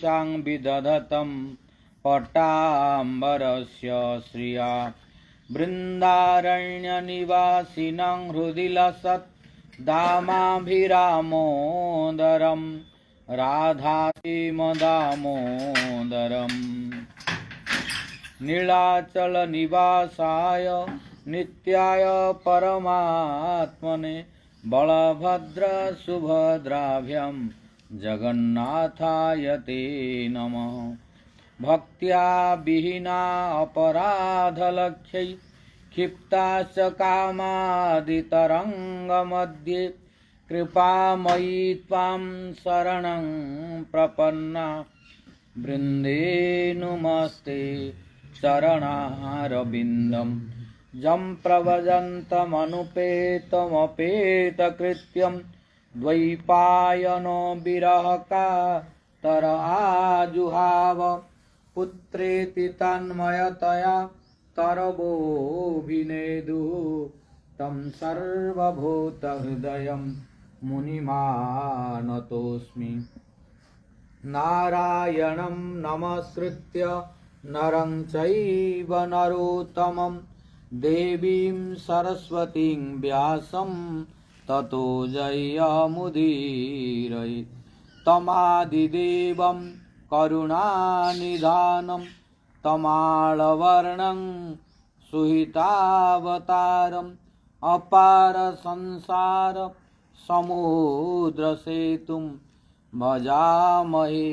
चां विदधतं पट्टाम्बरस्य श्रिया बृन्दारण्यनिवासिनं हृदि लसत् दामाभिरामोदरं राधामदामोदरम् नीलाचलनिवासाय नित्याय परमात्मने बलभद्रसुभद्राभ्यां जगन्नाथाय ते नमः। भक्त्या विहीना अपराधलक्ष्यै क्षिप्ताश्च कामादितरङ्गमध्ये कृपामयी त्वां शरणं प्रपन्ना वृन्दे नुमस्ते चरणारविन्दं जं प्रव्रजन्तमनुपेतमपेतकृत्यं द्वैपायनो विरहकातर आजुहाव पुत्रेति तन्मयतया तरवोऽभिनेदुः तं सर्वभूतहृदयं मुनिमानतोऽस्मि। नारायणं नमस्कृत्य नरं चैव नरोत्तमं देवीं सरस्वतीं व्यासं ततो जयमुदीरयेत्। तमादिदेवं करुणानिधानं तमालवर्णं सुहितावतारम् अपार संसार समुद्रसेतुं भजामहे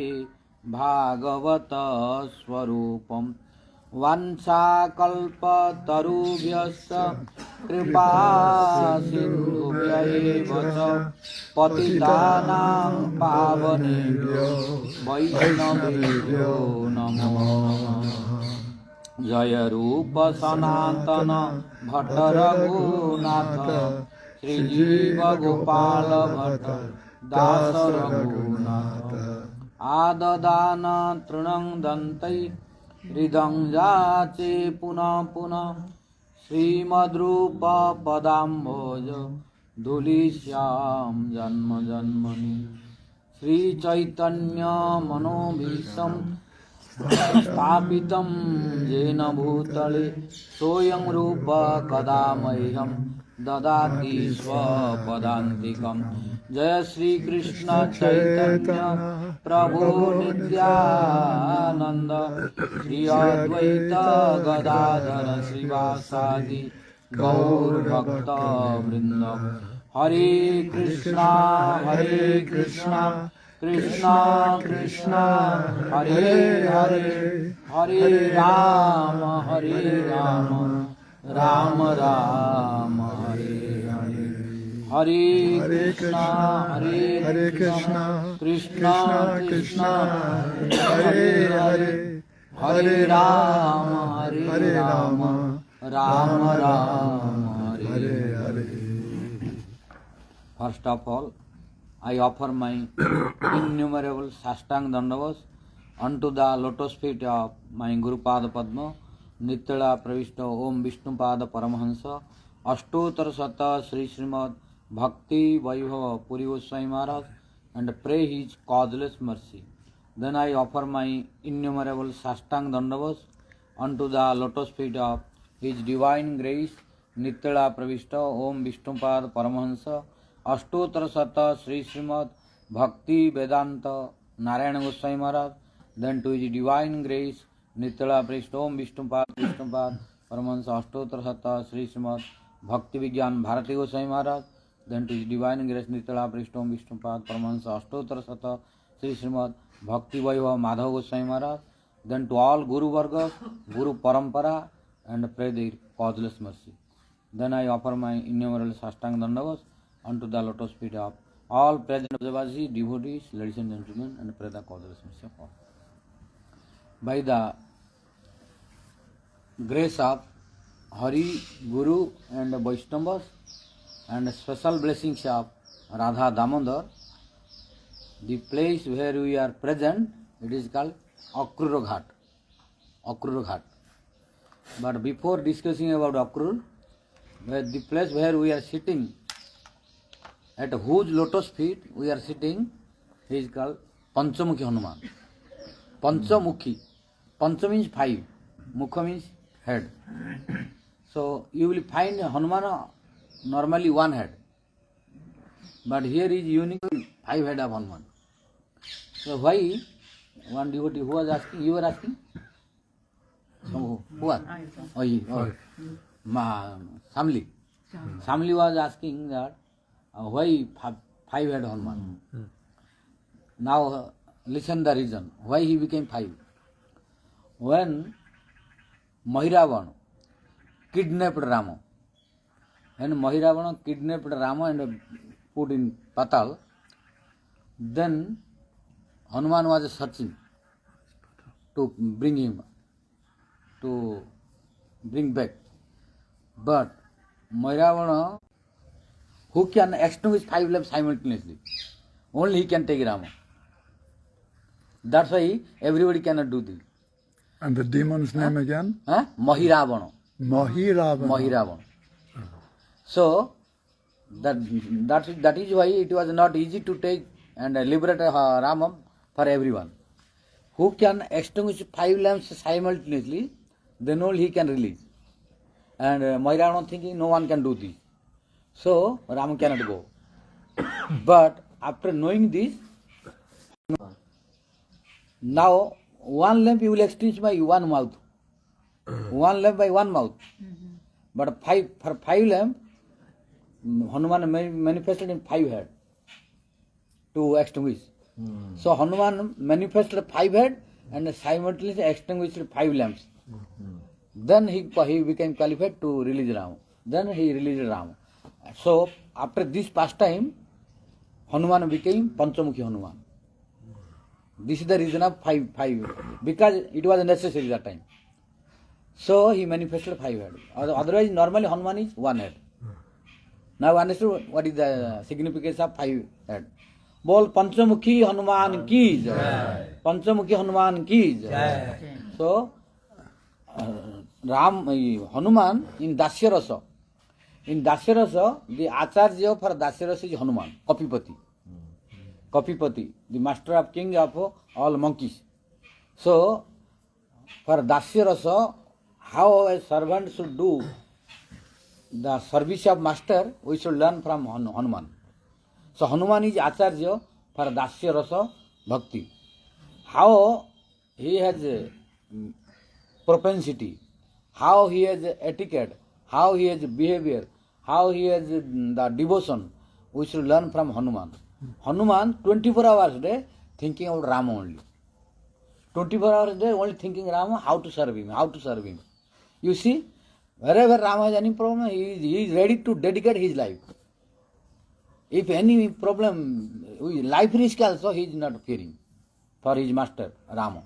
भागवत स्वरूपं। वाञ्छाकल्पतरुभ्यश्च कृपा सिन्धुभ्यैव च पतितानां पावनेभ्यो वैष्णवेभ्यो नमो नमः। जय रूप सनातन भट्ट रघुनाथ श्रीजीव गोपाल भट्ट दास रघुनाथ। आददान तृणं दन्तै हृदं जाचे पुनः पुनः श्रीमद्रूप पदाम्भोज धूलिश्याम जन्म जन्मनि। श्रीचैतन्य मनोभीष्टं स्थापितं येन भूतले सोऽयं रूप कदा मह्यं ददाति स्वपदान्तिकम्। जय श्री कृष्ण चैतन्य प्रभु नित्यानंद श्री अद्वैत गदाधर श्रीवासादि गौर भक्त वृंद। हरे कृष्णा कृष्णा कृष्णा हरे हरे हरे राम राम राम हरे हरे। हरे Krishna Krishna Krishna Hare Hare Hare Ram Ram Ram Hare Hare. First of all, I offer my innumerable Sastang Dandavas unto the lotus feet of my Guru Pada Padma, Nitya Pravishta Om Vishnupada Paramahansa, Ashtotar Sata Sri Srimad Bhakti Vaibhava Puri Goswami Maharaj, and pray his causeless mercy. Then I offer my innumerable Sastang Dandavas unto the lotus feet of His Divine Grace, Nitya Pravishta Om Vishnupada Paramahansa, Ashtotar Sata Sri Srimad Bhakti Vedanta Narayana Goswami Maharaj, then to His Divine Grace, Nitya Pravishta Om Vishnupada Paramahansa, Ashtotar Sata Sri Srimad Bhakti Vigyan Bharati Goswami Maharaj, then to His Divine Grace, Nitya Pravishta Om Vishnupada Paramahansa, Ashtotar Sata Sri Srimad Bhakti Vaibhava Madhava Goswami Maharaj, then to all Guru Vargas, Guru Parampara, and pray their causeless mercy. Then I offer my innumerable Sastang Dandavas unto the lotus feet of all present Brajavasis, devotees, ladies and gentlemen, and pray the causeless mercy of all. By the grace of Hari, Guru and Vaishnavas, and special blessings of Radha Damodar, the place where we are present, it is called Akrura Ghat. Akrura Ghat. But before discussing about Akrur, the place where we are sitting, at whose lotus feet we are sitting, he is called Panchamukhi Hanuman. Panchamukhi. Pancha means 5. Mukha means head. So you will find Hanuman normally 1 head. But here is unique 5 head of Hanuman. So why one devotee who was asking, you were asking? So who was? Samli. Samli was asking that why 5 head Hanuman? Now listen the reason. Why he became 5? When Mahiravan kidnapped Rama, when Mahiravan kidnapped Rama and put in Patal, then Hanuman was searching to bring him, to bring back. But Mahiravan, who can extinguish 5 lamps simultaneously? Only he can take Rama. That's why everybody cannot do this. And the demon's name again? Mahiravana. Mahiravana. So that is why it was not easy to take and liberate Rama for everyone. Who can extinguish 5 lamps simultaneously, then only he can release. And Mahiravana thinking no one can do this. So Rama cannot go. But after knowing this, now 1 lamp you will extinguish by 1 mouth. 1 lamp by 1 mouth. But for 5 lamp, Hanuman manifested in 5 head to extinguish. So Hanuman manifested 5 head and simultaneously extinguished 5 lamps. Then he became qualified to release Rama. Then he released Rama. So after this pastime, Hanuman became Panchamukhi Hanuman. This is the reason of 5, because it was necessary that time. So he manifested 5 head. Otherwise, normally Hanuman is 1 head. Now understood what is the significance of 5 head. Bol Panchamukhi Hanuman ki jai. Panchamukhi Hanuman ki jai. So Hanuman in Dasya Rasa. In Dasya Rasa, the Acharya for Dasya Rasa is Hanuman, Kapipati, the master of king of all monkeys. So for Dasya Rasa, how a servant should do the service of master, we should learn from Hanuman. So Hanuman is Acharya for Dasya Rasa Bhakti. How he has a propensity, how he has etiquette, how he has behavior, how he has the devotion, we should learn from Hanuman. Hanuman 24 hours a day thinking about Rama only. 24 hours a day only thinking Rama, how to serve him. You see, wherever Rama has any problem, he is ready to dedicate his life. If any problem, life risk also, he is not fearing for his master, Rama.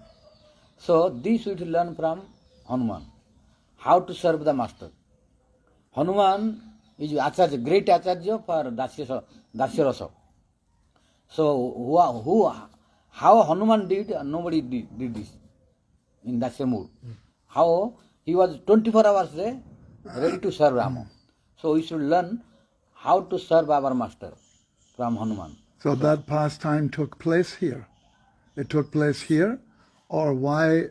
So this we should learn from Hanuman, how to serve the master. Hanuman is Acharya, great Acharya for Dasya Rasa. So how Hanuman did, nobody did this in Dasya mood. How he was 24 hours a day ready to serve Rama. So we should learn how to serve our master from Hanuman. So that pastime took place here. It took place here, or why?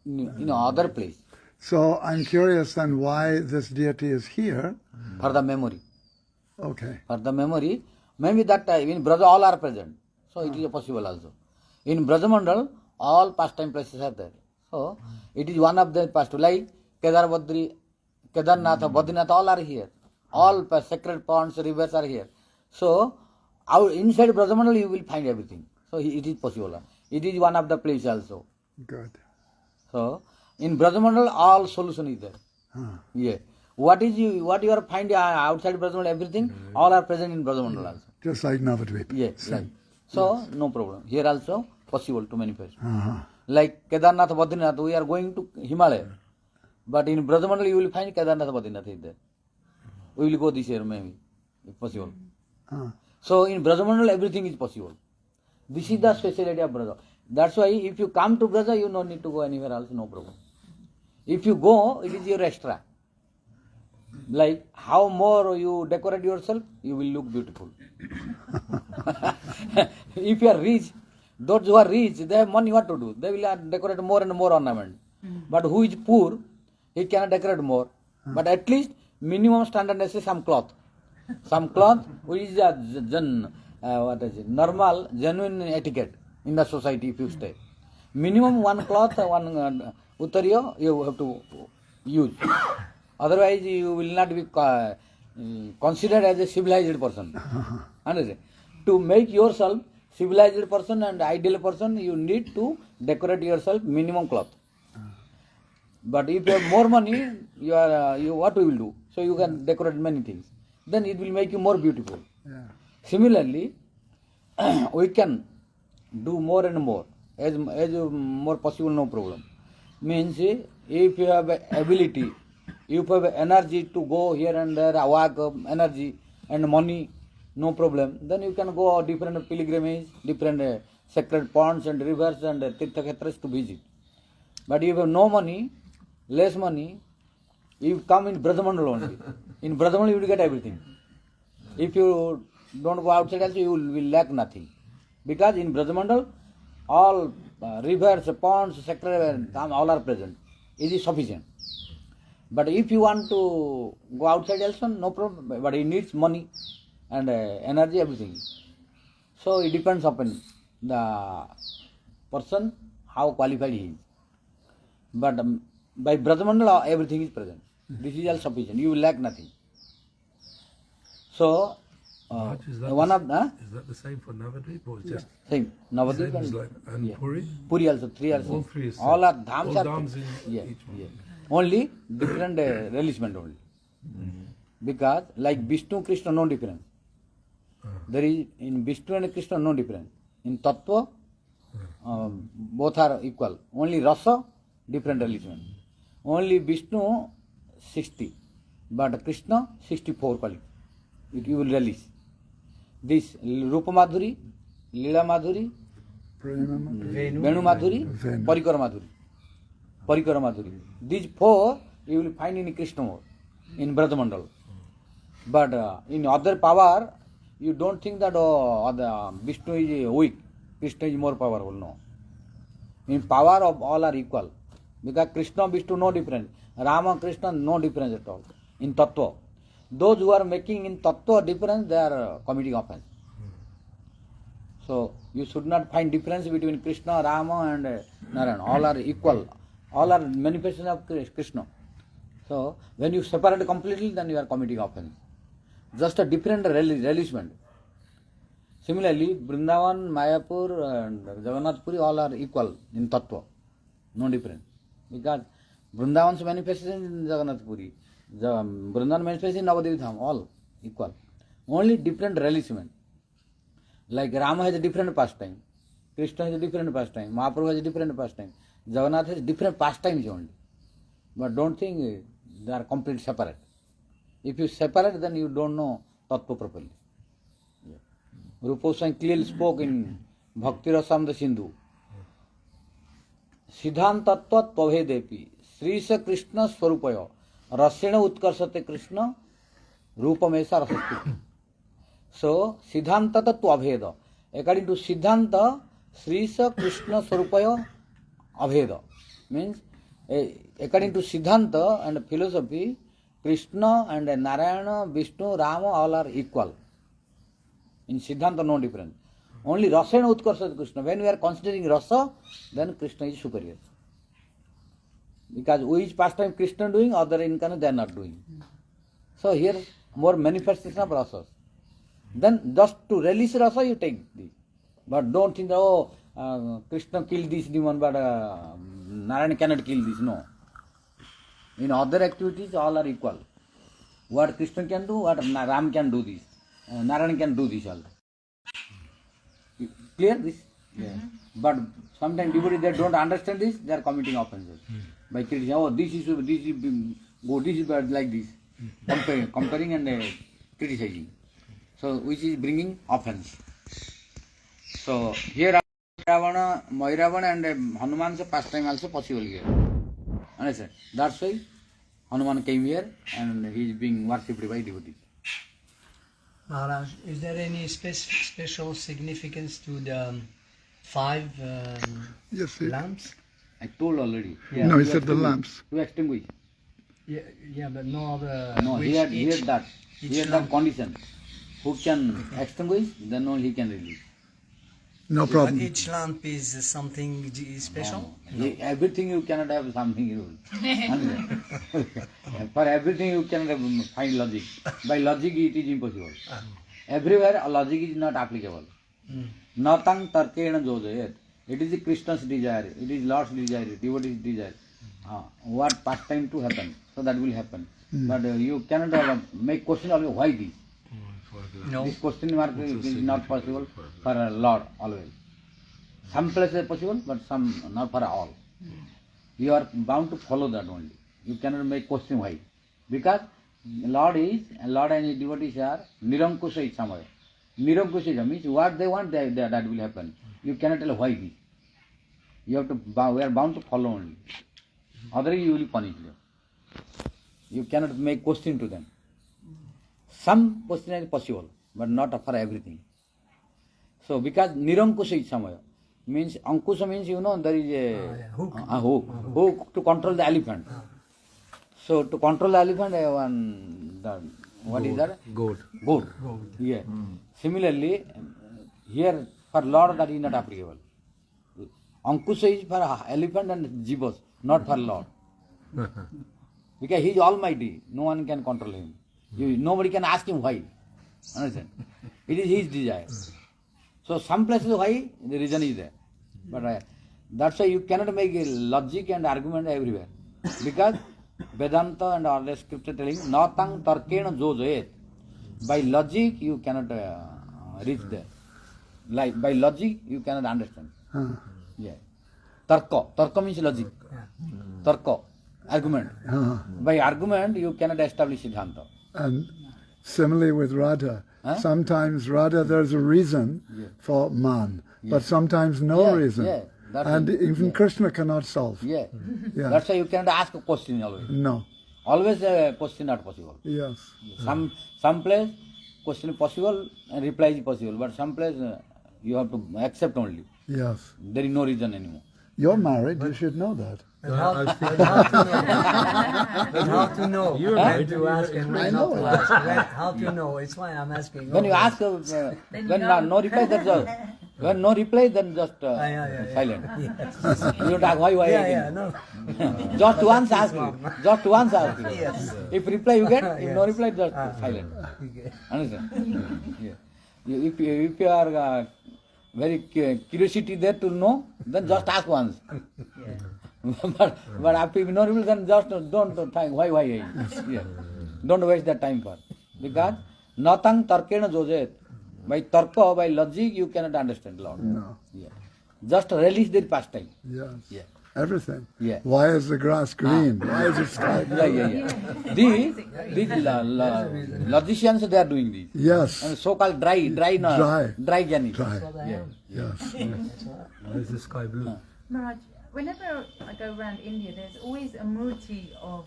In other place. So I'm curious then why this deity is here. For the memory. Okay. For the memory. Maybe that time in Braja all are present. So it is possible also. In Brajamandal, all pastime places are there. So it is one of the pastime. Like Kedarnath, Badrinath, all are here. All sacred ponds, rivers are here. So inside Brajamandal you will find everything. So it is possible. It is one of the place also. Good. So in Brajamandal all solution is there. Yeah. What you are finding outside Brajamandal, everything, all are present in Brajamandal also. Just like Navadvip. Yes, like. So no problem. Here also possible to manifest. Like Kedarnath, Badrinath, we are going to Himalaya. But in Brajamandal you will find Kedarnath, Badrinath is there. We will go this year maybe, if possible. So in Brajamandal everything is possible. This is the speciality of Braja. That's why if you come to Braja, you don't need to go anywhere else, no problem. If you go, it is your extra. Like how more you decorate yourself, you will look beautiful. If you are rich, Those who are rich, they have money, what to do? They will decorate more and more ornament. But who is poor, he cannot decorate more. But at least minimum standard is some cloth. Some cloth which is normal, genuine etiquette in the society if you stay. Minimum one cloth, one uttariya you have to use. Otherwise you will not be considered as a civilized person. Understand? To make yourself civilized person and ideal person, you need to decorate yourself minimum cloth. But if you have more money, you what we will do? So you can decorate many things. Then it will make you more beautiful. Yeah. Similarly, we can do more and more as more possible, no problem. Means if you have ability, if you have energy to go here and there, work energy and money, no problem. Then you can go different pilgrimage, different sacred ponds and rivers and tirtha khetras to visit. But if you have no money, less money, you come in Brajamandal only. In Brajamandal you will get everything. If you don't go outside also, you will lack nothing. Because in Brajamandal, all rivers, ponds, sacred, all are present. It is sufficient. But if you want to go outside also, no problem. But it needs money and energy, everything. So it depends upon the person, how qualified he is. But by Brajamandal, everything is present. This is all sufficient. You will lack nothing. So, Is that one of is that the same for Navadvip or just same Navadvip same as and like and yeah. Puri? Puri also, three are All same. three is All same. are dhams All are dhams in yeah, each one. yeah. Only different relishment only. Because like Vishnu, Krishna, no difference. There is in Vishnu and Krishna no difference. In Tattva, both are equal. Only Rasa, different relishment. Only Vishnu 60, but Krishna 64 quality. You will release. This Rupa Madhuri, Leela Madhuri, Venu Madhuri, Venu. Parikara Madhuri. Parikara Madhuri. These four you will find in Krishna more, in Brajamandal. But in other power, you don't think that Vishnu is weak, Krishna is more powerful. No. In power of all are equal. Because Krishna, Vishnu, no difference. Rama, Krishna, no difference at all. In Tattva. Those who are making in Tattva difference, they are committing offense. So, you should not find difference between Krishna, Rama and Narayana. All are equal. All are manifestation of Krishna. So, when you separate completely, then you are committing offense. Just a different relishment. Similarly, Vrindavan, Mayapur and Jagannath Puri all are equal in Tattva. No difference. Because Vrindavan's manifestation in Jagannath Puri, Vrindavan manifestation in Navadvip Dham, all equal. Only different relishment. Like Rama has a different pastime, Krishna has a different pastime, Mahaprabhu has a different pastime, Jagannath has different pastimes only. But don't think they are completely separate. If you separate, then you don't know Tattva properly. Rupa Goswami clearly spoke in Bhakti Rasamrita Sindhu. Siddhant Tattva Tvabhedepi Sri Sa Krishna Swarupaya Rasena Utkarsate Krishna Rupamesa Rasasti. So, Siddhanta Tvabheda. According to Siddhanta, Sri Sa Krishna Swarupaya Abheda. Means, according to Siddhanta and philosophy, Krishna and Narayana, Vishnu, Rama all are equal. In Siddhanta, no difference. Only Rasa and Utkarsat Krishna. When we are considering Rasa, then Krishna is superior. Because which pastime Krishna doing, other incarnate they are not doing. So here more manifestation of Rasa. Then just to release Rasa, you take this. But don't think that, Krishna killed this demon, but Narayana cannot kill this. No. In other activities, all are equal. What Krishna can do, what Ram can do this. Narayana can do this all. Clear this? Yeah. But sometimes devotees they don't understand this, they are committing offenses. By criticizing, oh, this is good, this is bad, like this. Comparing and criticizing. So, which is bringing offense. So, here Ravana, Mayravana and Hanuman's pastime also possible here. Understand? That's why Hanuman came here and he is being worshipped by devotees. Maharaj, is there any special significance to the 5 Yes, he, lamps. I told already. no, he To said the extinguish- lamps. To extinguish. Yeah, yeah, but no other. No, which he had each- that. each He had lamp- that condition. Who can extinguish, then only he can release. No But problem. each lamp is something special. Everything you cannot have something rule. For everything you cannot find logic. By logic it is impossible. Everywhere logic is not applicable. Natang tarkena jojayat. It is Krishna's desire. It is Lord's desire. Devotee's desire. What pastime to happen. So that will happen. But you cannot make question always why this. No. This question mark is not possible for a Lord always. Some places possible, but some not for all. You are bound to follow that only. You cannot make question why. Because Lord and his devotees are Nirankusha Samaya. Nirankusha means what they want, that will happen. You cannot tell why this. You have to we are bound to follow only. Otherwise you will punish them. You cannot make question to them. Some question is possible, but not for everything. So because Nirankusha Samaya means Ankusha means there is a hook to control the elephant. So to control the elephant, what is that? Goat. Goat. Yeah. Similarly, here for Lord that is not applicable. Ankusha is for elephant and jivas, not for Lord. Because he is almighty, no one can control him. Nobody can ask him why. Understand? It is his desire. So some places why, the reason is there. But that's why you cannot make a logic and argument everywhere. Because Vedanta and all the scripture telling, Natang tarkena jojayet. By logic you cannot reach there. Like by logic you cannot understand. Yeah. Tarka means logic. Tarka, argument. By argument you cannot establish Siddhanta. And similarly with Radha, sometimes Radha there's a reason for man, but sometimes no reason. Yeah, that's And it. even Krishna cannot solve. Yeah. Yeah. That's why you cannot ask a question always. No. Always a question not possible. Yes. Some place question possible and reply is possible, but some place you have to accept only. Yes. There is no reason anymore. You're married, you should know that. But how to know? You're When married, to ask and I when know. not to ask. How to know? It's why I'm asking. When you ask, when no reply, then just when no reply, then just yeah. silent. You don't ask why Yeah, again. no. Just once ask you. Just once ask you. Yes. If reply you get, if no Yes. reply, just silent. Understand? Yeah. If you are very curiosity there to know, then just ask once. but after no reply, then just don't think why. Yeah. Don't waste that time for. Because natang tarkena jojayet. By tarka, by logic, you cannot understand Lord. No. Yeah. Just release their pastime. Yes. Yeah. Everything. Yeah. Why is the grass green? Why is it sky blue? These logicians, they are doing this. Yes. And so-called dry Dry. Jnani. Dry. Yeah. Yes. Why is the sky blue? Maharaj, whenever I go around India, there's always a murti of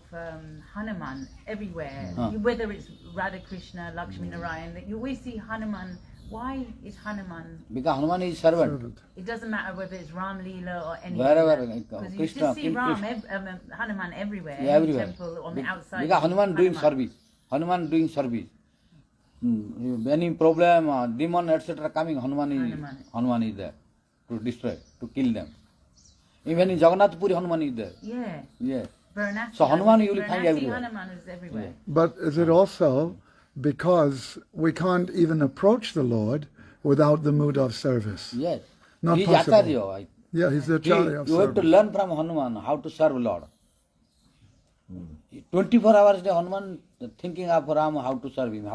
Hanuman everywhere. Whether it's Radha Krishna, Lakshmi Narayan, that you always see Hanuman. Why is Hanuman? Because Hanuman is servant. Servant. It doesn't matter whether it's Ram Leela or any. Wherever, because you Krishna, just see Krishna. Hanuman everywhere. Yeah, in the everywhere. temple on the outside. Because Hanuman doing service. Hanuman doing service. Any problem, demon, etc. coming, Hanuman is there to destroy, to kill them. Even in Jagannath Puri, Hanuman is there. Yeah. Yeah. Varanasi. So Hanuman you will find Varanasi, everywhere. Hanuman is everywhere. But is it also because we can't even approach the Lord without the mood of service? Yes. Not He is possible. Acharya. Yeah, he's the Acharya of You have to service. learn from Hanuman how to serve Lord. 24 hours a day Hanuman thinking of Ram, how to serve him.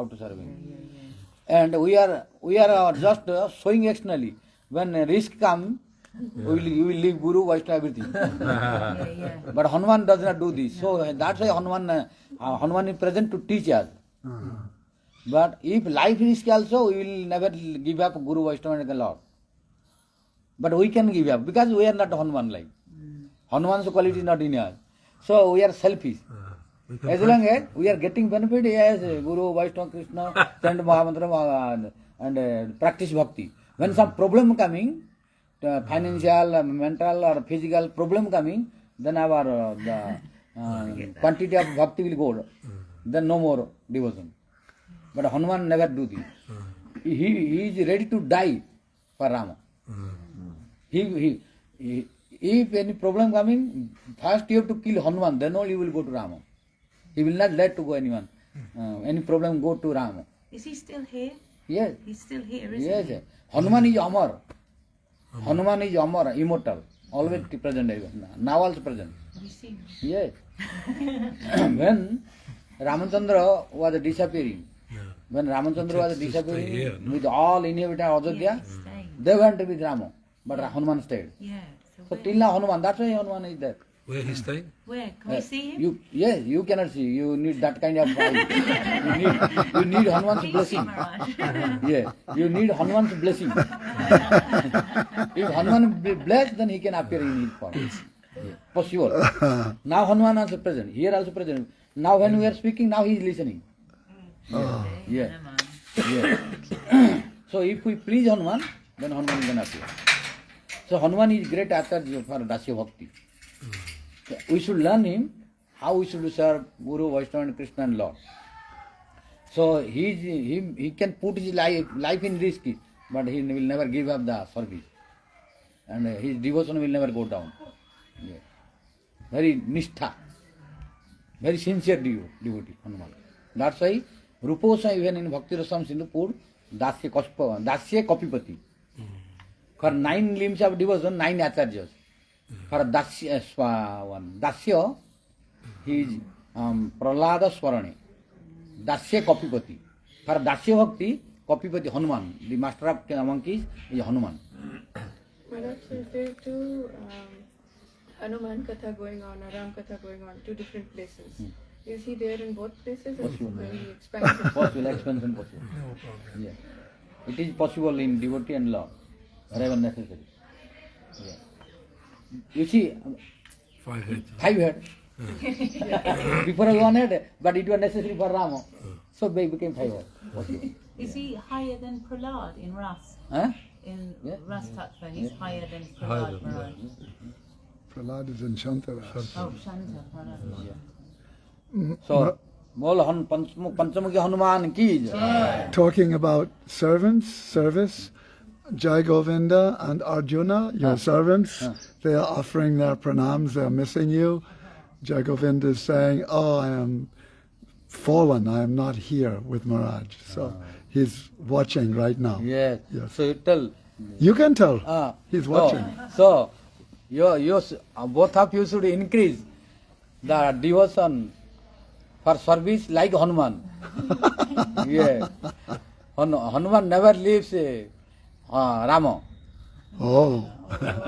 And we are just showing externally. When risk comes, we will leave Guru, Vaishnava, everything. Yeah. But Hanuman does not do this. So that's why Hanuman is present to teach us. But if life risk also, we will never give up Guru, Vaishnava and the Lord. But we can give up because we are not Hanuman like. Hanuman's quality is not in us. So we are selfish. As long as we are getting benefit, yes, Guru, Vaishnava, Krishna, chant Mahamantra and practice bhakti. When some problem coming, financial, mental or physical problem coming, then our quantity of bhakti will go. Then no more devotion. But Hanuman never do this. He is ready to die for Rama. If any problem coming, first you have to kill Hanuman, then only you will go to Rama. He will not let to go anyone. Any problem, go to Rama. Is he still here? Yes. He's still here, isn't Yes. he? Hanuman is Amar. Hanuman is Amar, immortal. Always present. Now also present. We see. Yes. When Ramachandra was disappearing, when Ramachandra was disappearing with all inhabitants of Ajodhya, Stay. they went with Rama. But Hanuman stayed. Yeah. So where, till now Hanuman, that's why Hanuman is there. Where he's staying? where? Can we see him? You cannot see. You need that kind of eye. you need Hanuman's Please see blessing. Maharaj. Yeah, you need Hanuman's blessing. If Hanuman be blessed, then he can appear in his form. Yeah, possible. Now Hanuman also present. Here also present. Now when we are speaking, now he is listening. Yeah. Hanuman. Yeah. So if we please Hanuman, then Hanuman can appear. So Hanuman is great acharya for Dasya Bhakti. We should learn him how we should serve Guru, Vaishnava and Krishna and Lord. So he can put his life in risk, but he will never give up the service. And his devotion will never go down. Yeah. Very nishtha, very sincere devotee, Hanuman. That's why Ruposa even in Bhakti Rasam Sindhu Dasya Kapipati. For 9 limbs of devotion, 9 acharyas. For Dasya, he is Prahlada Swarane. Dasya Kapipati. For Dasya Bhakti, Kapipati Hanuman. The master of monkeys is Hanuman. Maharaj, is there two Hanuman Katha going on, or Ram Katha going on, 2 different places? Is he there in both places, or when he expands it? Possible, expansion possible. No problem. Yeah. It is possible in devotee and Lord, wherever necessary. Yeah. You see, 5 heads. 5 heads. Before 1 head, but it was necessary for Rama. So they became 5 heads. Possible. Is he higher than Prahlad in Ras? Huh? In Yeah. Ras Tattva, he's higher than Higher Prahlad than Maharaj. Prahlad is in Shantara. Oh, Shanta Maharaj. So, Bol Panchamukhi Hanuman ki jai. Talking about servants, service, Jai Govinda and Arjuna, your servants, they are offering their pranams, they are missing you. Jai Govinda is saying, oh, I am fallen, I am not here with Maharaj. So he's watching right now. Yes. Yes. So you tell. You can tell. He's watching. So, you both of you should increase the devotion for service like Hanuman. Yeah. Hanuman never leaves Rama. Oh.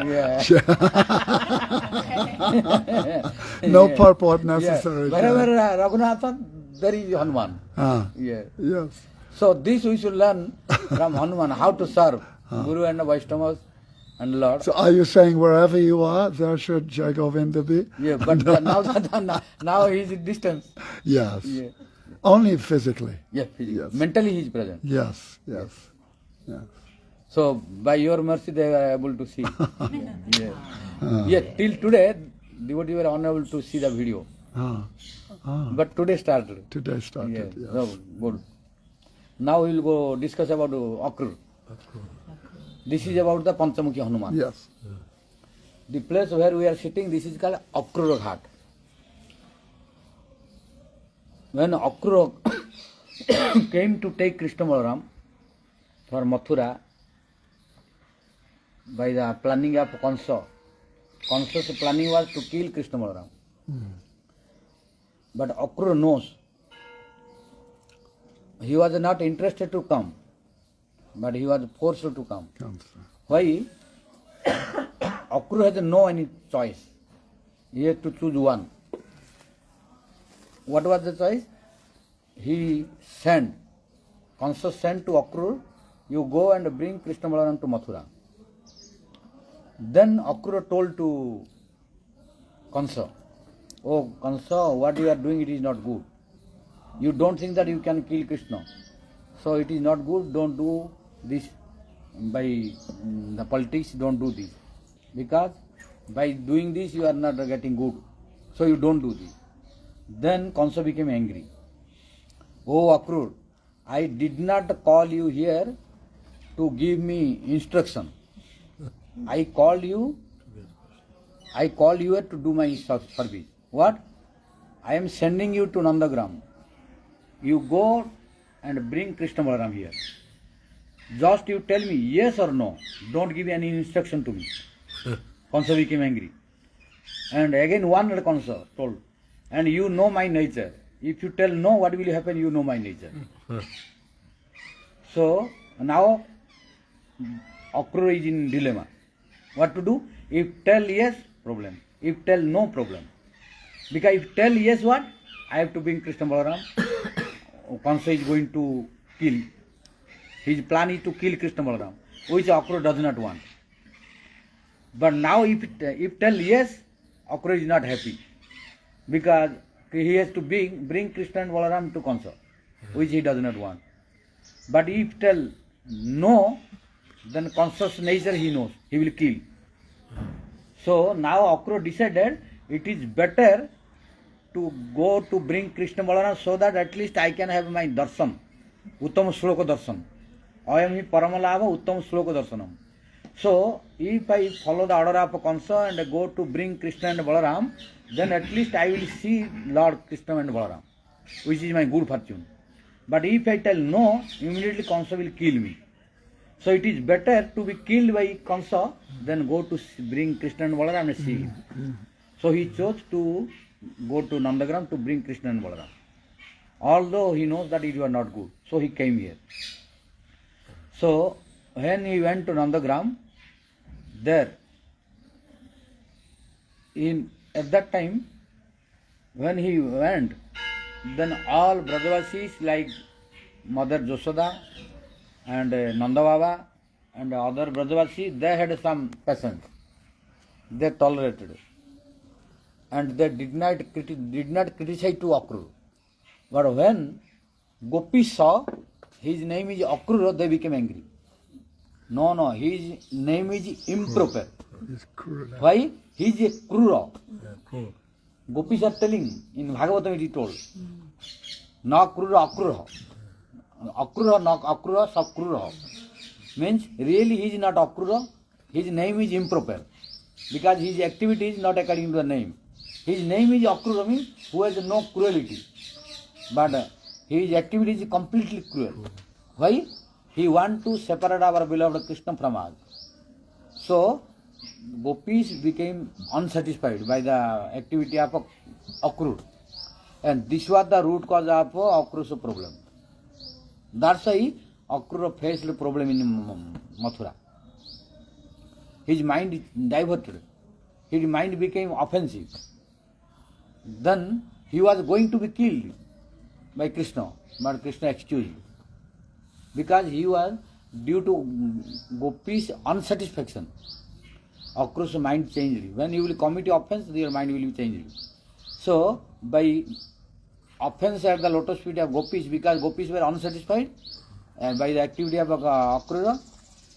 Yeah. No purport Yeah. necessary. Wherever Raghunathan, there is Hanuman. Yeah. Yes. So this we should learn from Hanuman, how to serve Guru and Vaishnavas and Lord. So are you saying wherever you are, there should Jai Govinda be? Yeah, but now he is in distance. Yes. Yeah. Only physically. Yeah, Yes. mentally he is present. Yes, yes. Yes. So by your mercy they are able to see. Yeah. Yeah, till today devotees were unable to see the video. But today started. Today Yeah. started. Yes. So good. Now we will go discuss about Akrur. This is about the Panchamukhi Hanuman. Yes. The place where we are sitting, this is called Akrura Ghat. When Akrura came to take Krishna Balaram for Mathura by the planning of Kansa, Kansa's planning was to kill Krishna Balaram. But Akrura knows he was not interested to come, but he was forced to come. Comes. Why? Akrura has no any choice. He had to choose one. What was the choice? He sent, Kansa sent to Akrura, you go and bring Krishna Balaram to Mathura. Then Akrura told to Kansa, oh Kansa, what you are doing, it is not good. You don't think that you can kill Krishna. So it is not good, don't do this the politics, don't do this. Because by doing this you are not getting good. So you don't do this. Then Kansa became angry. Oh Akrur, I did not call you here to give me instruction. I called you here to do my service. What? I am sending you to Nandagram. You go and bring Krishna Balaram here. Just you tell me yes or no. Don't give any instruction to me. Kansa became angry. And again one Kansa told, and you know my nature. If you tell no, what will happen? You know my nature. So now Akrura is in dilemma. What to do? If tell yes, problem. If tell no, problem. Because if tell yes, what? I have to bring Krishna Balaram. Kansa is going to kill. His plan is to kill Krishna Balaram, which Akrura does not want. But now if tell yes, Akrura is not happy. Because he has to bring Krishna and Balaram to Kansa, which he does not want. But if tell no, then Kansa's nature he knows, he will kill. So now Akrura decided it is better to go to bring Krishna Balaram so that at least I can have my darshan, Uttama Shloka darshan. Ayam hi Paramalabha Uttama Shloka darshanam. So if I follow the order of Kansa and go to bring Krishna and Balaram, then at least I will see Lord Krishna and Balaram, which is my good fortune. But if I tell no, immediately Kansa will kill me. So it is better to be killed by Kansa than go to bring Krishna and Balaram and see him. So he chose to go to Nandagram to bring Krishna and Balaram. Although he knows that it was not good. So he came here. So when he went to Nandagram, there, at that time, when he went, then all Brajavasis like Mother Josoda and Nanda Baba and other Brajavasis, they had some patience. They tolerated it. And they did not criticize to Akrura. But when Gopis saw his name is Akrura, they became angry. No, his name is improper. Why? He is a Krura. Gopis are telling, in Bhagavatam it is told, Na Krura Akrura. Akrura, na Akrura, sab Krura. Means really he is not Akrura, his name is improper. Because his activity is not according to the name. His name is Akrura, means who has no cruelty. But his activity is completely cruel. Why? He wants to separate our beloved Krishna from us. So, Gopis became unsatisfied by the activity of Akrura. And this was the root cause of Akrura's problem. That's why Akrura faced the problem in Mathura. His mind diverted. His mind became offensive. Then he was going to be killed by Krishna, but Krishna excused him. Because he was due to Gopi's unsatisfaction. Akrura's mind changed. When you will commit offense, your mind will be changed. So, by offense at the lotus feet of Gopis, because Gopis were unsatisfied by the activity of Akrura,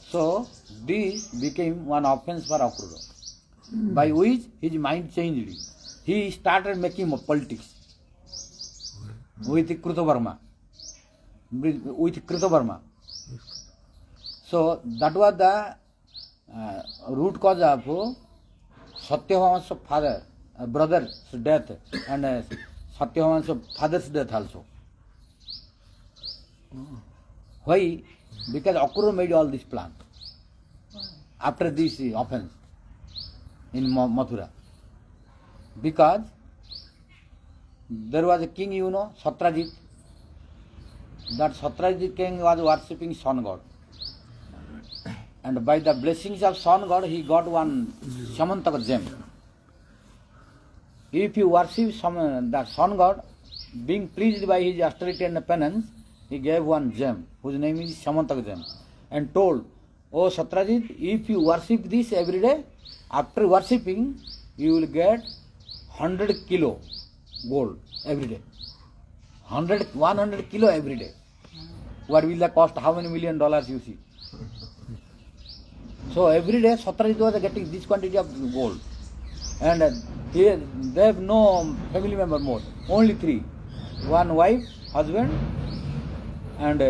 so this became one offense for Akrura, by which his mind changed. He started making politics with Kritavarma. So that was the root cause of Satyavaman's brother's death and Satyavaman's father's death also. Why? Because Akrura made all this plan after this offense in Mathura. Because there was a king, Satyajit. That Satyajit king was worshipping sun god. And by the blessings of sun god, he got one Samantaka gem. If you worship that sun god, being pleased by his austerity and penance, he gave one gem, whose name is Samantaka gem, and told, "Oh Satyajit, if you worship this every day, after worshipping, you will get 100 kilo gold every day. 100 kilo every day. What will the cost? How many $1 million you see? So every day Satyajit was getting this quantity of gold. And here they have no family member more, only 3. One wife, husband, and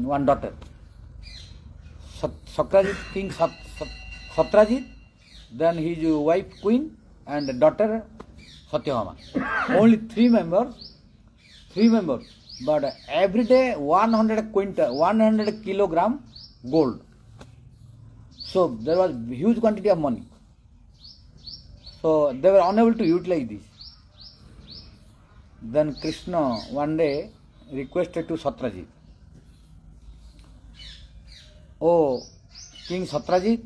one daughter. Satyajit, King Satyajit, then his wife Queen, and daughter Satyabhama. Only 3 members, but every day 100 kilogram gold. So there was huge quantity of money. So they were unable to utilize this. Then Krishna one day requested to Satyajit, "Oh, King Satyajit,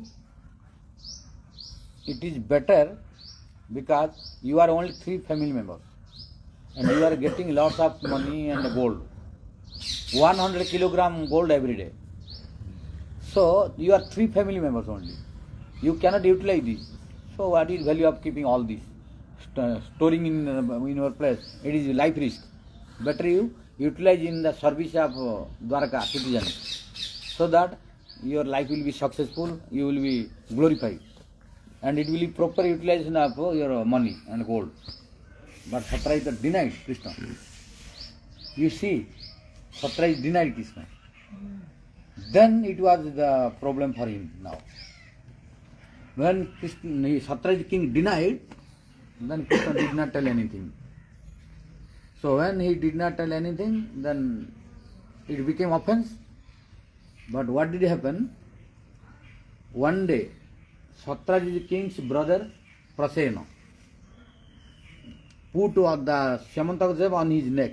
it is better because you are only 3 family members and you are getting lots of money and gold. 100 kilogram gold every day. So you are 3 family members only. You cannot utilize this. So what is value of keeping all this? Storing in your place? It is life risk. Better you utilize in the service of Dwarka citizens, so that your life will be successful, you will be glorified, and it will be proper utilization of your money and gold." But Satyajit denied Krishna. You see, Satyajit denied Krishna. Then it was the problem for him now. When Satyajit king denied, then Krishna did not tell anything. So when he did not tell anything, then it became offense. But what did happen? One day, Satyajit king's brother Prasena put the Samantaka on his neck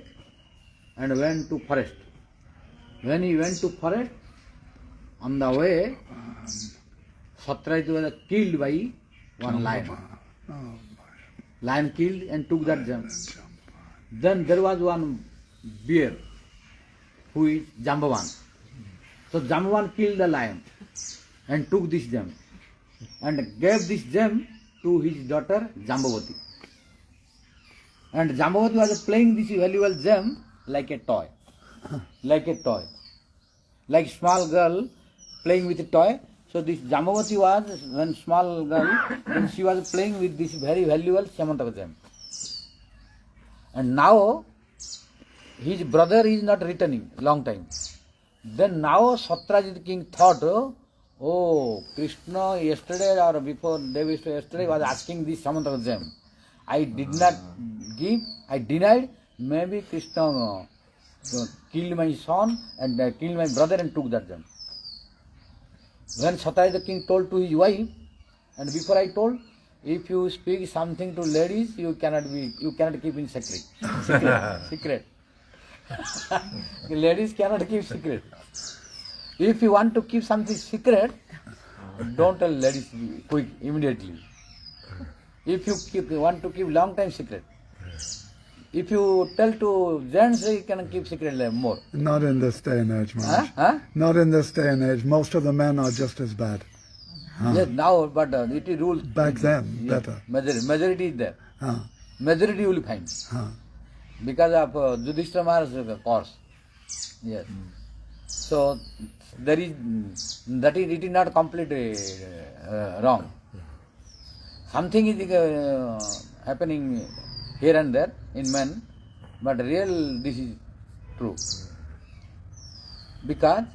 and went to forest. When he went to forest, on the way, Satyajit was killed by one lion. Lion killed and took that gem. Then there was one bear who is Jambavan. So Jambavan killed the lion and took this gem and gave this gem to his daughter Jambavati. And Jambavati was playing this valuable gem like a toy. Like small girl playing with a toy. So this Jambavati was, when small girl, then she was playing with this very valuable Samantaka gem. And now his brother is not returning long time. Then now Satyajit king thought, "Oh, Krishna yesterday or before day before yesterday was asking this Samantaka gem. I did not give, I denied. Maybe Krishna killed my son and killed my brother and took that gem." When Satyajit king told to his wife, and before I told, if you speak something to ladies, you cannot keep in secret. Ladies cannot keep secret. If you want to keep something secret, don't tell ladies quick, immediately. If you want to keep long time secret. If you tell to gents, you can keep secret more. Not in this day and age, Maharaj. Huh? Not in this day and age. Most of the men are just as bad. Yes, now, but it is rule. Back then, better. Majority is there. Huh. Majority you will find. Huh. Because of Yudhishthira Maharaj's course. Yes. So there is it is not completely wrong. Something is happening here and there in men, but this is true. Because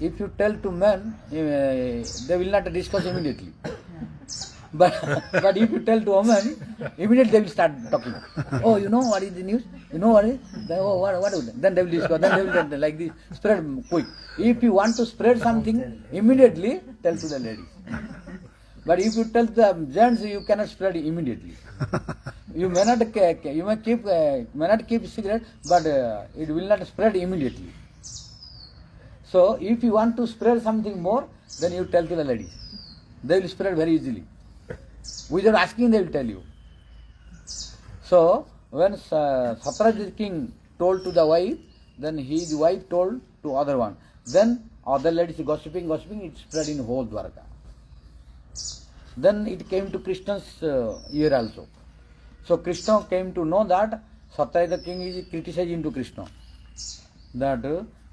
if you tell to men, they will not discuss immediately. But if you tell to women, immediately they will start talking. "Oh, you know what is the news? You know what is? Then they will discuss. Then they will like this, spread quick. If you want to spread something, immediately tell to the ladies. But if you tell the gents, you cannot spread immediately. You may not keep secret, but it will not spread immediately. So if you want to spread something more, then you tell to the ladies. They will spread very easily. Without asking, they will tell you. So when Satyajit king told to the wife, then his wife told to other one. Then other ladies gossiping, it spread in whole Dwarka. Then it came to Krishna's ear also. So Krishna came to know that Satyajit king is criticizing to Krishna, that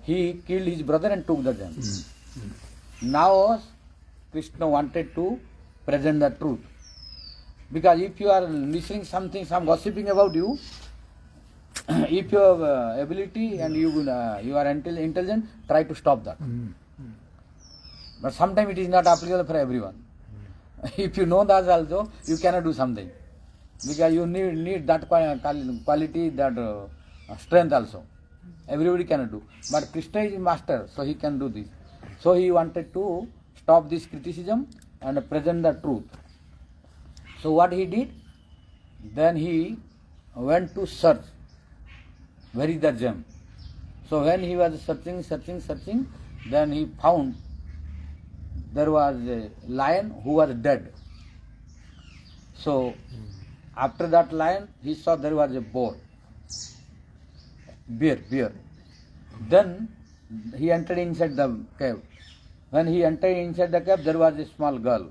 he killed his brother and took the gem. Now Krishna wanted to present the truth. Because if you are listening something, some gossiping about you, if you have ability and you are intelligent, try to stop that. But sometimes it is not applicable for everyone. If you know that also, you cannot do something. Because you need that quality, that strength also. Everybody cannot do. But Krishna is master, so he can do this. So he wanted to stop this criticism and present the truth. So what he did? Then he went to search. Where is the gem? So when he was searching, then he found there was a lion who was dead. So after that lion, he saw there was a bear. Then he entered inside the cave. When he entered inside the cave, there was a small girl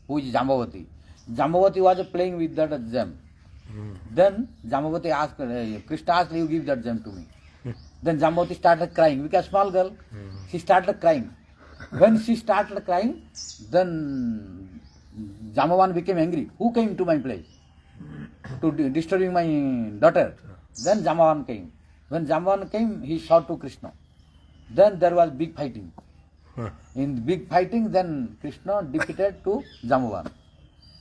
who is Jambavati. Jambavati was playing with that gem. Then Jambavati asked, Krishna asked, you give that gem to me. Then Jambavati started crying because small girl. She started crying. When she started crying, then Jambavan became angry. Who came to my place to disturbing my daughter? Then Jambavan came. When Jambavan came, he shouted to Krishna. Then there was big fighting. In big fighting, then Krishna defeated to Jambavan.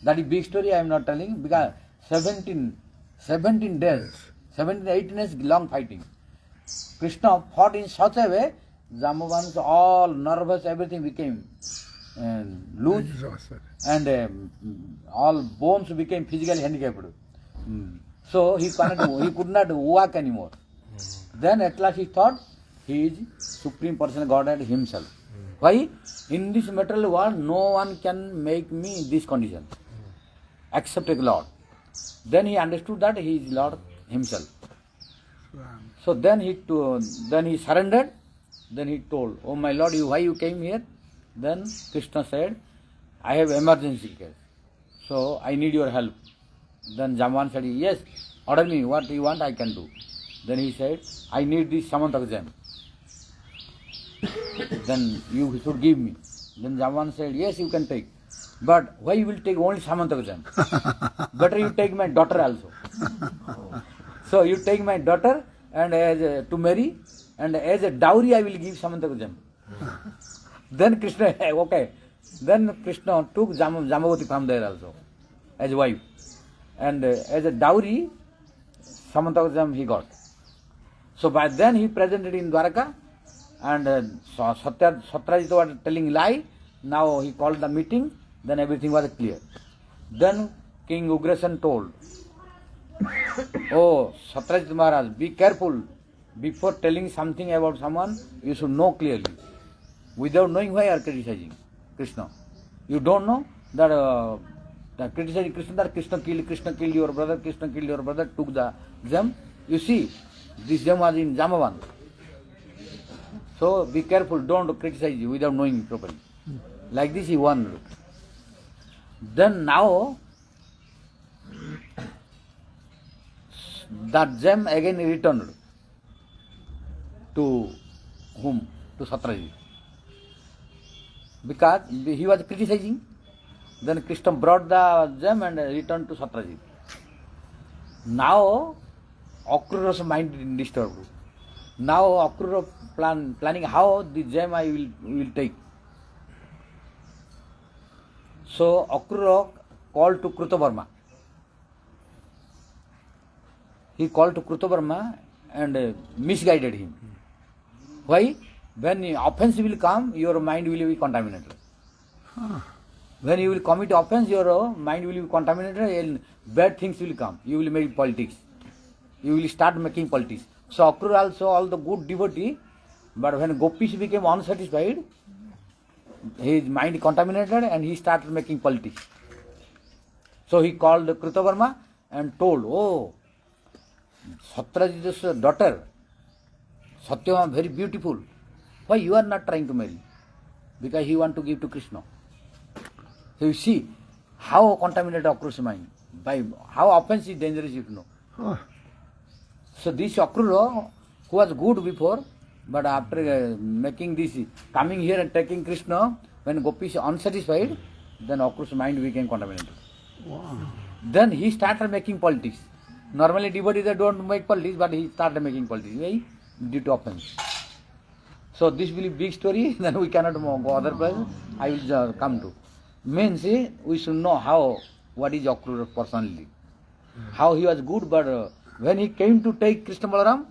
That is big story I am not telling because 17 days, 18 days long fighting. Krishna fought in such a way, Jambavan's all nervous, everything became loose, and all bones became physically handicapped. So he could not walk anymore. Then at last he thought he is Supreme Personal Godhead himself. Why? In this material world, no one can make me this condition except a Lord. Then he understood that he is Lord himself. So then he surrendered. Then he told, "Oh my Lord, why you came here?" Then Krishna said, "I have emergency case, so I need your help." Then Jambavan said, "Yes, order me, what you want I can do." Then he said, "I need this Samantaka gem. Then you should give me." Then Jambavan said, "Yes, you can take. But why you will take only Samantaka gem? Better you take my daughter also." So you take my daughter and to marry, and as a dowry I will give Samantaka gem. Then Krishna, okay. Then Krishna took Jambavati from there also as wife, and as a dowry Samantaka gem he got. So by then he presented in Dwaraka, and Satyajit was telling lie. Now he called the meeting. Then everything was clear. Then King Ugrasen told, "Oh, Satyajit Maharaj, be careful. Before telling something about someone, you should know clearly. Without knowing, why you are criticizing Krishna? You don't know that criticizing Krishna, that Krishna killed your brother, took the gem. You see, this gem was in Jambavan. So be careful, don't criticize without knowing properly." Like this he warned. Then now that gem again returned to whom? To Satyajit. Because he was criticizing. Then Krishna brought the gem and returned to Satyajit. Now Akrura's mind disturbed. Now Akrura planning how the gem I will take. So Akrura called to Krutavarma. He called to Krutavarma and misguided him. Why? When offense will come, your mind will be contaminated. When you will commit offense, your mind will be contaminated and bad things will come. You will make politics. You will start making politics. So Akrura also, all the good devotee, but when Gopis became unsatisfied, his mind contaminated and he started making politics. So he called Krutavarma and told, "Oh, Satyajit's daughter, Satyama, very beautiful. Why you are not trying to marry?" Because he want to give to Krishna. So you see how contaminated Akrura's mind. By how offense is dangerous, you know. So this Akrura, who was good before, but after making this, coming here and taking Krishna, when Gopi is unsatisfied, then Akru's mind became contaminated. Then he started making politics. Normally devotees they don't make politics, but he started making politics. Why? Due to offense. So this will be big story, then we cannot go other place. I will come to. Means we should know what is Akrura personally. How he was good, but when he came to take Krishna Balaram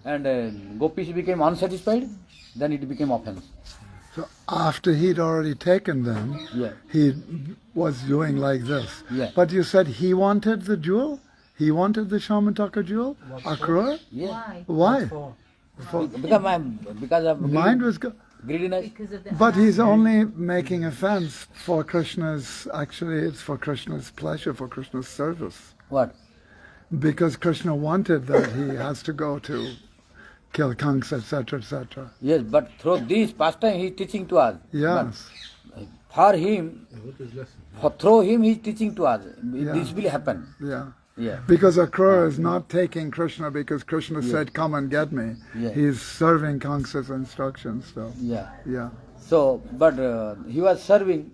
and Gopis became unsatisfied, then it became offense. So after he'd already taken them, Yeah. he was doing like this. Yeah. But you said he wanted the jewel? He wanted the Shamataka jewel? Akrura? Yeah. Why? Why? Because of Mind was good. greediness. Because of the But he's only making offense for Krishna's, actually it's for Krishna's pleasure, for Krishna's service. What? Because Krishna wanted that he has to go to kill Kansa, etc., etc. Yes, but through this pastime he is teaching to us. Yes. But for him, through him he is teaching to us. This will happen. Yeah. Yeah. Because Akrura is not taking Krishna because Krishna said, come and get me. Yeah. He's serving Kansa's instructions. So, Yeah. yeah. So, but he was serving,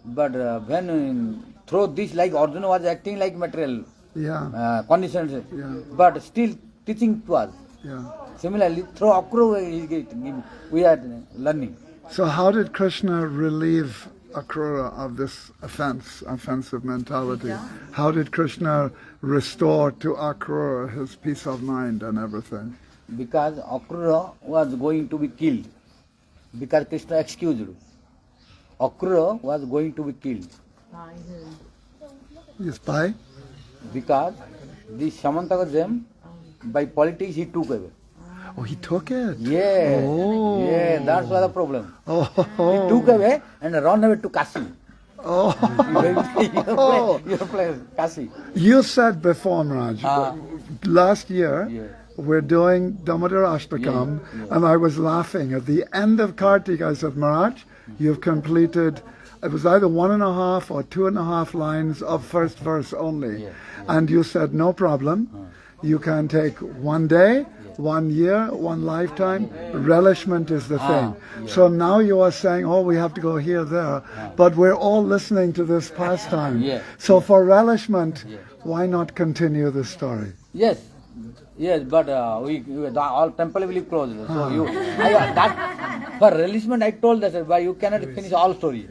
but when through this, like Arjuna was acting like material Yeah. conditions, Yeah. but still teaching to us. Yeah. Similarly, through Akrura we are learning. So how did Krishna relieve Akrura of this offensive mentality? How did Krishna restore to Akrura his peace of mind and everything? Because Akrura was going to be killed. Because Krishna excused. Akrura was going to be killed. By who? Yes, by? Because the Samantaka Gem, by politics he took away. Oh, he took it. Yeah. Oh. Yeah, that's was the problem. Oh. He took away and ran away to Kashi. Oh. Your place, Kashi. You said before, Maharaj, last year, Yeah. we're doing Damodar Ashtakam, and I was laughing. At the end of Kartik, I said, Maharaj, you've completed, it was either 1.5 or 2.5 lines of first verse only. Yeah. And you said, no problem. You can take 1 day, 1 year, 1 lifetime. Relishment is the thing. So now you are saying, oh, we have to go here, there. But we're all listening to this pastime. Yeah. So for relishment, why not continue the story? Yes. Yes, but all temple will be closed. So for releasement I told that, but you cannot finish all story.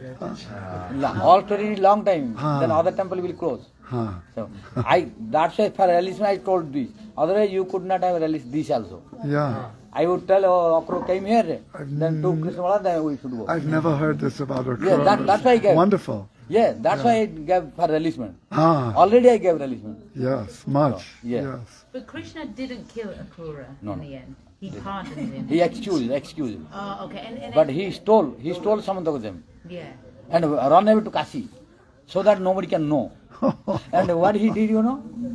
All story is long time. Then other temple will close. Huh. So that's why for releasement I told this. Otherwise you could not have released this also. Yeah. I would tell, Akrura came here, then took Krishna Balaram, then we should go. I've never heard this about Akrura. Yeah, that's why I gave. Wonderful. Yeah, that's why I gave for releasement. Ah, Already I gave releasement. yes, much. Yeah. Yes. But Krishna didn't kill Akrura No, in no. the end. He pardoned him. He excused. Oh, okay. And But he stole Samantaka Gem yeah. and ran away to Kashi so that nobody can know. And what he did,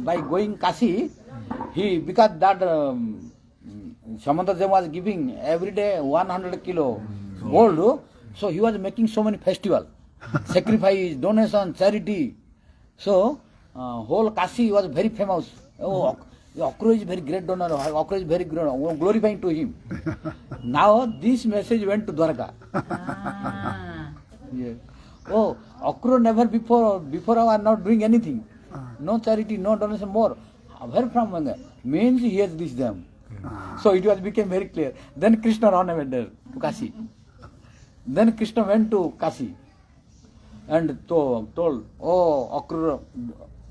by going Kashi, because that Samantaka Gem was giving every day 100 kilo gold, so he was making so many festivals, sacrifice, donation, charity. So whole Kashi was very famous. Oh, Akrura is very great donor. Akrura is very great, glorifying to him. Now this message went to Dwarka. Ah. Yeah. Oh, Akrura never before are not doing anything. No charity, no donation, more. Where from Manga? Means he has this them. So it became very clear. Then Krishna ran away there to Kashi. Then Krishna went to Kashi and told, oh, Akrura,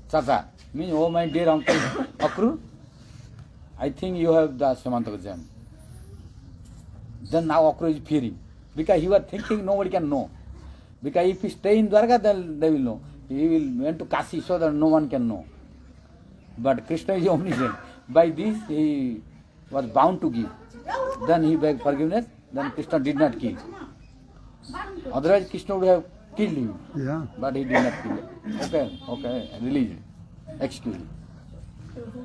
Chacha, means, oh my dear uncle, Akrura, I think you have the Samantaka Gem. Then now Akrura is fearing. Because he was thinking nobody can know. Because if he stay in Dwarka, then they will know. He will went to Kashi so that no one can know. But Krishna is omniscient. By this he was bound to give. Then he begged forgiveness. Then Krishna did not kill. Otherwise Krishna would have killed him. Yeah. But he did not kill him. Okay, release it. Excuse me.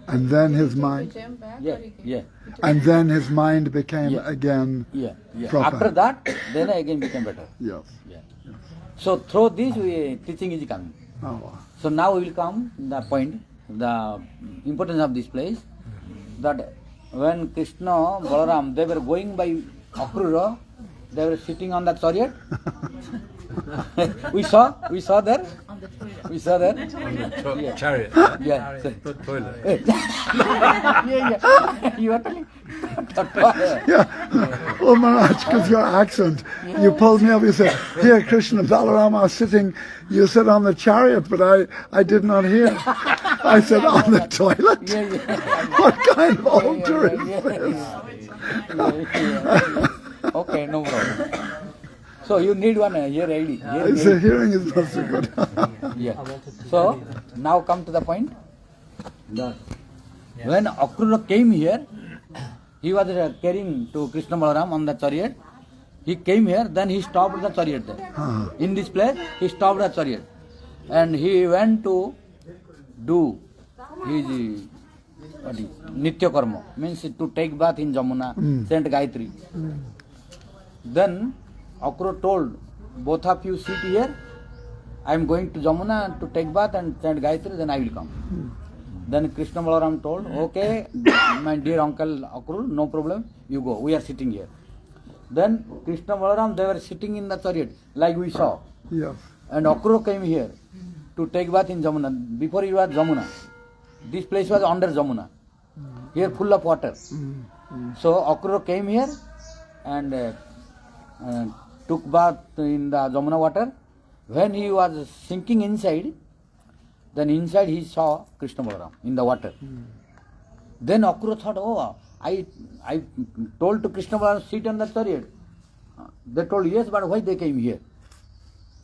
And then his The mind, gem back Yeah, or he yeah, and then his mind became Yeah. again yeah. proper. After that, then again became better. Yes. Yeah. So through this teaching is coming. Oh, wow. So now we will come the point, the importance of this place, that when Krishna, Balaram, they were going by Akrura, they were sitting on the chariot. we saw there. On the toilet. We saw there. Chariot. Yeah. So- Not toilet. yeah. You are telling. Yeah. Oh, Maharaj, because your accent, you pulled me up. You said, here, Krishna and Balarama are sitting. You said on the chariot, but I did not hear. I said on the toilet. What kind of altar is this? Okay, no problem. So you need one ear ID. The hearing is not so good. Yeah. So now come to the point. When Akrura came here, he was carrying to Krishna Balaram on the chariot. He came here, then he stopped the chariot there. In this place, he stopped the chariot. And he went to do his Nitya Karma, means to take bath in Jamuna, Saint Gayatri. Then Akrura told, both of you sit here, I am going to Jamuna to take bath and Saint Gayatri, then I will come. Then Krishna Balaram told, okay, my dear uncle Akrura, no problem, you go, we are sitting here. Then Krishna Balaram, they were sitting in the chariot, like we saw. Yes. And Akrura came here to take bath in Jamuna. Before it was Jamuna. This place was under Jamuna. Here full of water. So Akrura came here and took bath in the Jamuna water. When he was sinking inside, then inside he saw Krishna Balaram in the water. Then Akrura thought, oh, I told to Krishna Balaram, sit on the chariot. They told, yes, but why they came here?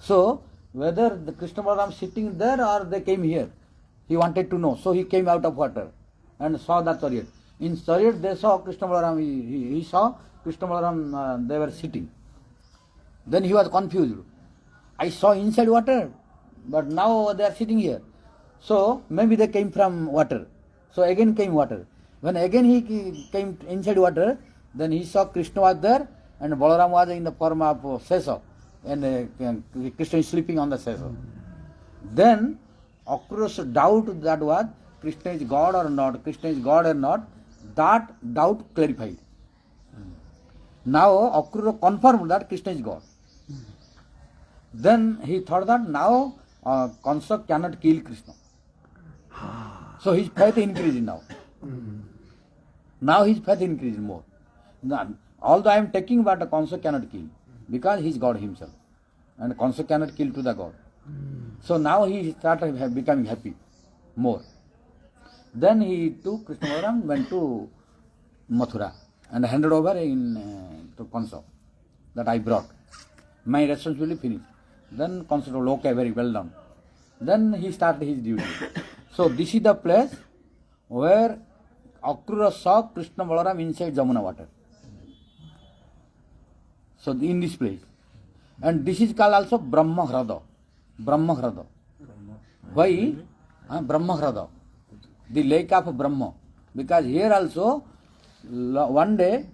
So, whether the Krishna Balaram sitting there or they came here, he wanted to know. So he came out of water and saw the chariot. In chariot they saw Krishna Balaram, he saw Krishna Balaram, they were sitting. Then he was confused. I saw inside water, but now they are sitting here. So maybe they came from water. So again came water. When again he came inside water, then he saw Krishna was there and Balaram was in the form of Sesa. And Krishna is sleeping on the Sesa. Then Akrura's doubt that was Krishna is God or not, Krishna is God or not, that doubt clarified. Now Akrura confirmed that Krishna is God. Then he thought that now Kansa cannot kill Krishna. So his faith increased now. Now his faith increased more. Now, although I am taking, but Kansa cannot kill, because he is God himself. And Kansa cannot kill to the God. So now he started becoming happy more. Then he took Krishna Balaram, went to Mathura and handed over to Kansa that I brought. My responsibility finished. Then Kansa told, okay, very well done. Then he started his duty. So this is the place where Akrura saw Krishna Balaram inside Jamuna water. So in this place. And this is called also Brahma Hrada. Brahma Hrada. Why? Brahma Hrada. The lake of Brahma. Because here also, one day,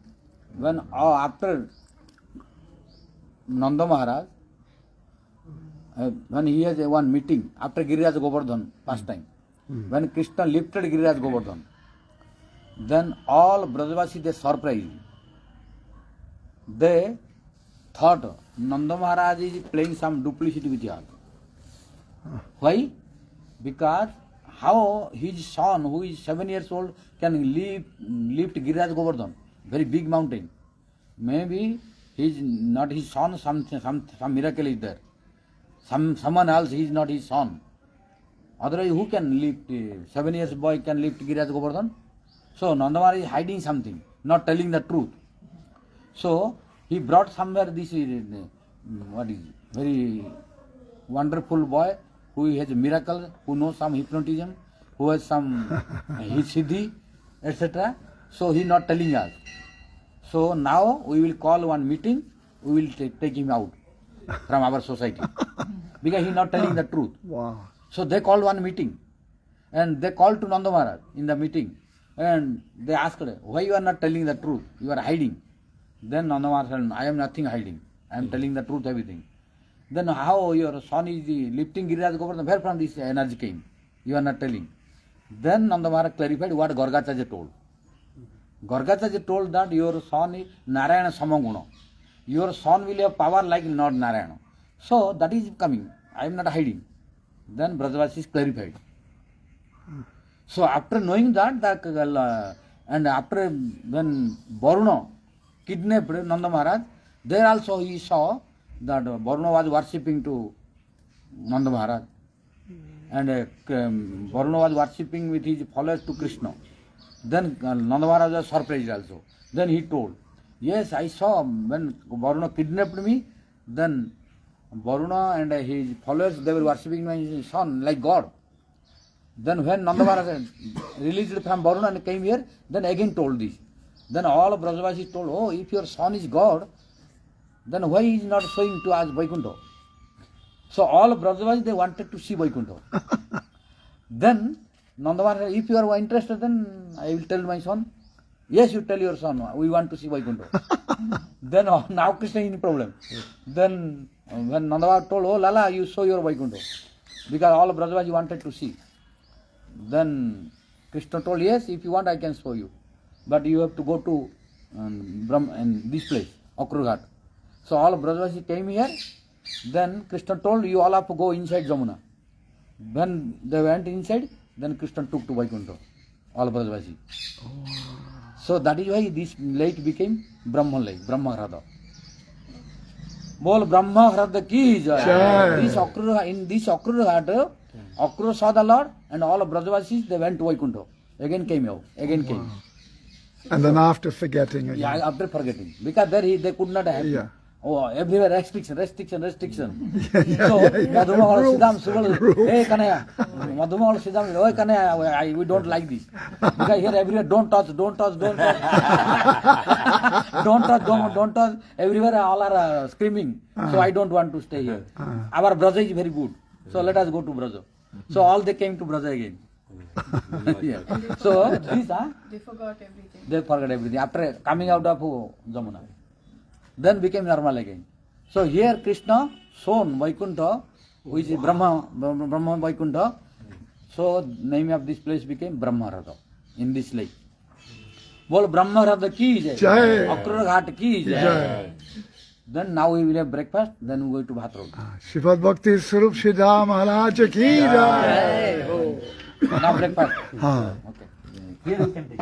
when after Nanda Maharaj, when he has one meeting, after Giriraj Govardhan, past time, when Krishna lifted Giriraj Govardhan, then all Brajavasi, they surprised. They thought Nanda Maharaj is playing some duplicity with us. Why? Because how his son, who is 7 years old, can lift Giriraj Govardhan, very big mountain. Maybe he is not his son, some miracle is there. Someone else, he is not his son. Otherwise, who can lift, 7 years boy can lift Giriraj Govardhan? So Nanda Maharaj is hiding something, not telling the truth. So he brought somewhere this very wonderful boy who has a miracle, who knows some hypnotism, who has some his siddhi, etc. So he is not telling us. So now we will call one meeting, we will take him out from our society. Because he is not telling the truth. Wow. So they called one meeting. And they called to Nanda Maharaj in the meeting. And they asked, why you are not telling the truth? You are hiding. Then Nanda Maharaj said, I am nothing hiding. I am telling the truth, everything. Then how your son is lifting Giriraj Govardhan? Where from this energy came? You are not telling. Then Nanda Maharaj clarified what Gargacharya told. Gargacharya told that your son is Narayana Samaguna. your son will have power like Lord Narayana. So that is coming. I am not hiding. Then Brajavasis clarified. So after knowing that, and after when Varuna kidnapped Nanda Maharaj, there also he saw that Varuna was worshipping to Nanda Maharaj. And Varuna was worshipping with his followers to Krishna. Then Nanda Maharaj was surprised also. Then he told, yes, I saw when Varuna kidnapped me, then Varuna and his followers, they were worshipping my son like God. Then when Nanda Maharaj released from Varuna and came here, then again told this. Then all of Brajavasis told, oh, if your son is God, then why he is not showing to us Vaikuntha? So all of Brajavasis, they wanted to see Vaikuntha. Then Nanda Maharaj, if you are interested, then I will tell my son. Yes, you tell your son, we want to see Vaikuntha. Then now Krishna is in problem. Then when Nanda Maharaj told, oh Lala, you show your Vaikuntha. Because all of Brajavasis wanted to see. Then Krishna told, yes, if you want I can show you. But you have to go to this place, Akrughat. So all of Brajavasis came here. Then Krishna told, you all have to go inside Jamuna. When they went inside, then Krishna took to Vaikuntha, all of Brajavasis. So that is why this lake became Brahma lake, Brahma Hrada. Bol Brahma Hrada ki jai. In this Akrughat, Akrura saw the Lord and all of Brajavasis, they went to Vaikuntha. Again came out, again came. And then after forgetting again. Yeah, after forgetting. Because there they could not have. Yeah. Oh, everywhere restriction. So, Madhuma Siddham Subal, hey Kanaya, Madhuma Siddham, oh Kanaya, we don't like this. Because here everywhere, don't touch. Don't touch. Everywhere all are screaming. So I don't want to stay here. Our Braja is very good. So let us go to Braja. So all they came to Braja again. Yeah. So this, They forgot everything. they forgot everything. After coming out of Jamuna. Then became normal again. So here Krishna shown Vaikuntha, which is Brahma Vaikuntha. So name of this place became Brahma Radha in this lake. Bol Brahma Radha ki jai. Jai. Akrughat ki jai. Jai. Then now we will have breakfast. Then we go to Bhat Road. Shrimad Bhakti Swarup Siddha Maharaj ki jai. Now breakfast. हाँ. Okay. Here we can take.